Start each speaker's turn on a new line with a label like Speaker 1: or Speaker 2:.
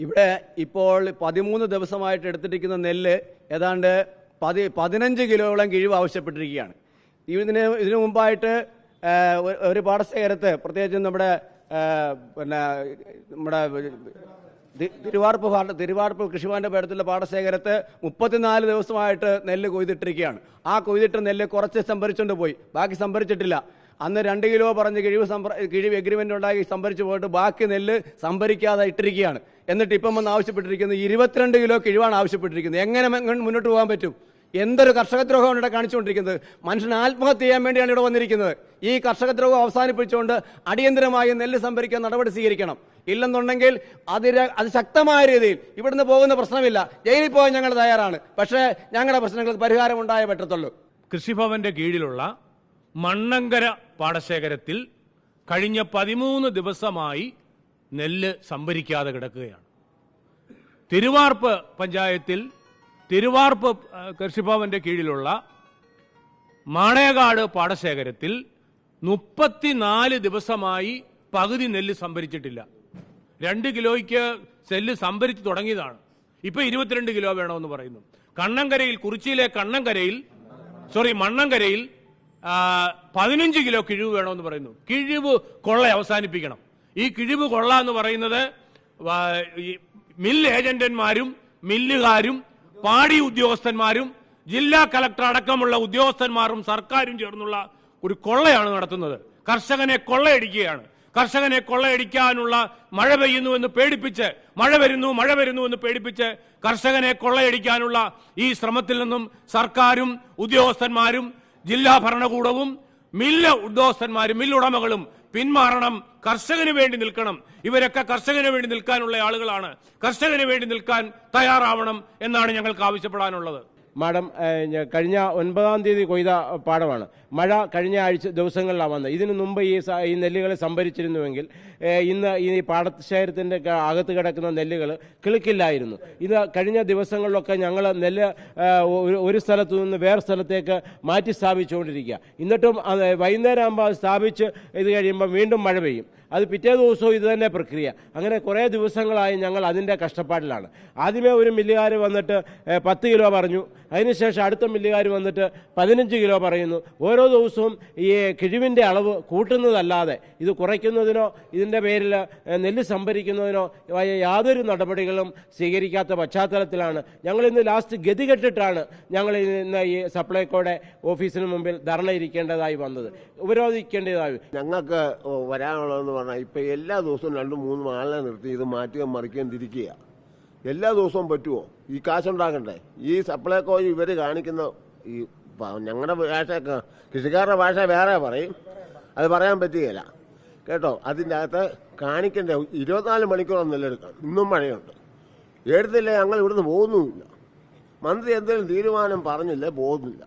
Speaker 1: ഇവിടെ ഇപ്പോൾ 13 ദിവസമായിട്ട് എടുത്തിരിക്കുന്ന നെല്ല് ഏതാണ്ട് 15 കിലോയോളം കിഴിവ് ആവശ്യപ്പെട്ടിരിക്കുകയാണ്. ഇതിനു മുമ്പായിട്ട് ഒരു പാടശേഖരത്ത് പ്രത്യേകിച്ചും നമ്മുടെ തിരുവാർപ്പ് കൃഷിഭവന്റെ പേടത്തിലുള്ള പാടശേഖരത്ത് 34 ദിവസമായിട്ട് നെല്ല് കൊയ്തിട്ടിരിക്കുകയാണ്. ആ കൊയ്തിട്ട നെല്ല് കുറച്ച് സംഭരിച്ചുകൊണ്ട് പോയി, ബാക്കി സംഭരിച്ചിട്ടില്ല. അന്ന് 2 കിലോ പറഞ്ഞ് കിഴിവ് എഗ്രിമെന്റ് ഉണ്ടാക്കി സംഭരിച്ചു പോയിട്ട് ബാക്കി നെല്ല് സംഭരിക്കാതെ ഇട്ടിരിക്കുകയാണ്. എന്നിട്ട് ഇപ്പം വന്ന് ആവശ്യപ്പെട്ടിരിക്കുന്നത് 22 കിലോ കിഴിവാണ് ആവശ്യപ്പെട്ടിരിക്കുന്നത്. എങ്ങനെ മുന്നോട്ട് പോകാൻ പറ്റും? എന്തൊരു കർഷകദ്രോഹമാണ് ഇവിടെ കാണിച്ചുകൊണ്ടിരിക്കുന്നത്. മനുഷ്യൻ ആത്മഹത്യ ചെയ്യാൻ വേണ്ടിയാണ് ഇവിടെ വന്നിരിക്കുന്നത്. ഈ കർഷകദ്രോഹം അവസാനിപ്പിച്ചുകൊണ്ട് അടിയന്തരമായി നെല്ല് സംഭരിക്കാൻ നടപടി സ്വീകരിക്കണം. ഇല്ലെന്നുണ്ടെങ്കിൽ അത് ശക്തമായ രീതിയിൽ ഇവിടുന്ന് പോകുന്ന പ്രശ്നമില്ല, ജയിലിൽ പോകാൻ ഞങ്ങൾ തയ്യാറാണ്. പക്ഷേ ഞങ്ങളുടെ പ്രശ്നങ്ങൾക്ക് പരിഹാരം ഉണ്ടായേ പറ്റത്തുള്ളൂ.
Speaker 2: കൃഷിഭവന്റെ കീഴിലുള്ള മണ്ണങ്കര പാടശേഖരത്തിൽ കഴിഞ്ഞ 13 ദിവസമായി നെല്ല് സംഭരിക്കാതെ കിടക്കുകയാണ്. തിരുവാർപ്പ് പഞ്ചായത്തിൽ തിരുവാർപ്പ് കൃഷിഭവന്റെ കീഴിലുള്ള മാണേകാട് പാടശേഖരത്തിൽ 34 ദിവസമായി പകുതി നെല്ല് സംഭരിച്ചിട്ടില്ല. 2 കിലോയ്ക്ക് നെല്ല് സംഭരിച്ചു തുടങ്ങിയതാണ്. ഇപ്പൊ 22 കിലോ വേണമെന്ന് പറയുന്നു. കണ്ണങ്കരയിൽ, കുറിച്ചിയിലെ മണ്ണങ്കരയിൽ 15 കിലോ കിഴിവ് വേണമെന്ന് പറയുന്നു. കിഴിവ് കൊള്ള അവസാനിപ്പിക്കണം. ഈ കിഴിവ് കൊള്ള എന്ന് പറയുന്നത് മിൽ ഏജന്റന്മാരും മില്ലുകാരും പാടി ഉദ്യോഗസ്ഥന്മാരും ജില്ലാ കളക്ടർ അടക്കമുള്ള ഉദ്യോഗസ്ഥന്മാരും സർക്കാരും ചേർന്നുള്ള ഒരു കൊള്ളയാണ് നടത്തുന്നത്. കർഷകനെ കൊള്ളയടിക്കുകയാണ്. കർഷകനെ കൊള്ളയടിക്കാനുള്ള മഴ പെയ്യുന്നുവെന്ന് പേടിപ്പിച്ച്, മഴ വരുന്നു എന്ന് പേടിപ്പിച്ച് കർഷകനെ കൊള്ളയടിക്കാനുള്ള ഈ ശ്രമത്തിൽ നിന്നും സർക്കാരും ഉദ്യോഗസ്ഥന്മാരും ജില്ലാ ഭരണകൂടവും മില്ലുടമകളും പിന്മാറണം. കർഷകന് വേണ്ടി നിൽക്കണം. ഇവരൊക്കെ കർഷകന് വേണ്ടി നിൽക്കാനുള്ള ആളുകളാണ്. കർഷകന് വേണ്ടി നിൽക്കാൻ തയ്യാറാവണം എന്നാണ് ഞങ്ങൾക്ക് ആവശ്യപ്പെടാനുള്ളത്.
Speaker 3: മാഡം, കഴിഞ്ഞ 9-ാം തീയതി കൊയ്ത പാടമാണ്. മഴ കഴിഞ്ഞ ദിവസങ്ങളിലാണ് വന്നത്. ഇതിനു മുമ്പ് ഈ നെല്ലുകൾ സംഭരിച്ചിരുന്നുവെങ്കിൽ ഇന്ന് ഈ പാടശേഖരത്തിൻ്റെ അകത്ത് കിടക്കുന്ന നെല്ലുകൾ കിളിക്കില്ലായിരുന്നു. ഇത് കഴിഞ്ഞ ദിവസങ്ങളിലൊക്കെ ഞങ്ങൾ നെല്ല് ഒരു സ്ഥലത്തു നിന്ന് വേറെ സ്ഥലത്തേക്ക് മാറ്റി സ്ഥാപിച്ചുകൊണ്ടിരിക്കുക. എന്നിട്ടും വൈകുന്നേരം ആകുമ്പോൾ സ്ഥാപിച്ച് ഇത് കഴിയുമ്പോൾ വീണ്ടും മഴ പെയ്യും. അത് പിറ്റേ ദിവസവും ഇത് തന്നെ പ്രക്രിയ. അങ്ങനെ കുറേ ദിവസങ്ങളായി ഞങ്ങൾ അതിൻ്റെ കഷ്ടപ്പാടിലാണ്. ആദ്യമേ ഒരു മില്ലുകാർ വന്നിട്ട് 10 കിലോ പറഞ്ഞു. അതിനുശേഷം അടുത്ത മില്ലുകാർ വന്നിട്ട് 15 കിലോ പറയുന്നു. ഓരോ ദിവസവും ഈ കിഴിവിൻ്റെ അളവ് കൂട്ടുന്നതല്ലാതെ ഇത് കുറയ്ക്കുന്നതിനോ ഇതിൻ്റെ പേരിൽ നെല്ല് സംഭരിക്കുന്നതിനോ യാതൊരു നടപടികളും സ്വീകരിക്കാത്ത പശ്ചാത്തലത്തിലാണ് ഞങ്ങൾ ഇന്ന് ലാസ്റ്റ് ഗതികെട്ടിട്ടാണ് ഞങ്ങൾ ഇന്ന് ഈ സപ്ലൈകോയുടെ ഓഫീസിന് മുമ്പിൽ ധർണ ഇരിക്കേണ്ടതായി വന്നത്, ഉപരോധിക്കേണ്ടതായി.
Speaker 4: ഞങ്ങൾക്ക് വരാനുള്ളതെന്ന് പറഞ്ഞാൽ ഇപ്പം എല്ലാ ദിവസവും 2-3 ആളിനെ നിർത്തി ഇത് മാറ്റുകയും മറിക്കുകയും തിരിക്കുക. എല്ലാ ദിവസവും പറ്റുമോ? ഈ കാശുണ്ടാക്കണ്ടേ? ഈ സപ്ലൈകോ ഇവർ കാണിക്കുന്ന ഈ ഞങ്ങളുടെ ഭാഷയൊക്കെ കൃഷിക്കാരുടെ ഭാഷ വേറെ പറയും, അത് പറയാൻ പറ്റുകയില്ല കേട്ടോ. അതിൻ്റെ അകത്ത് കാണിക്കണ്ടേ 24 മണിക്കൂർ നെല്ലെടുക്കണം. ഇന്നും മഴയുണ്ട്. എടുത്തില്ലേ ഞങ്ങൾ ഇവിടുന്ന് പോകുന്നുമില്ല. മന്ത്രി എന്തെങ്കിലും തീരുമാനം പറഞ്ഞില്ലേ പോകുന്നില്ല.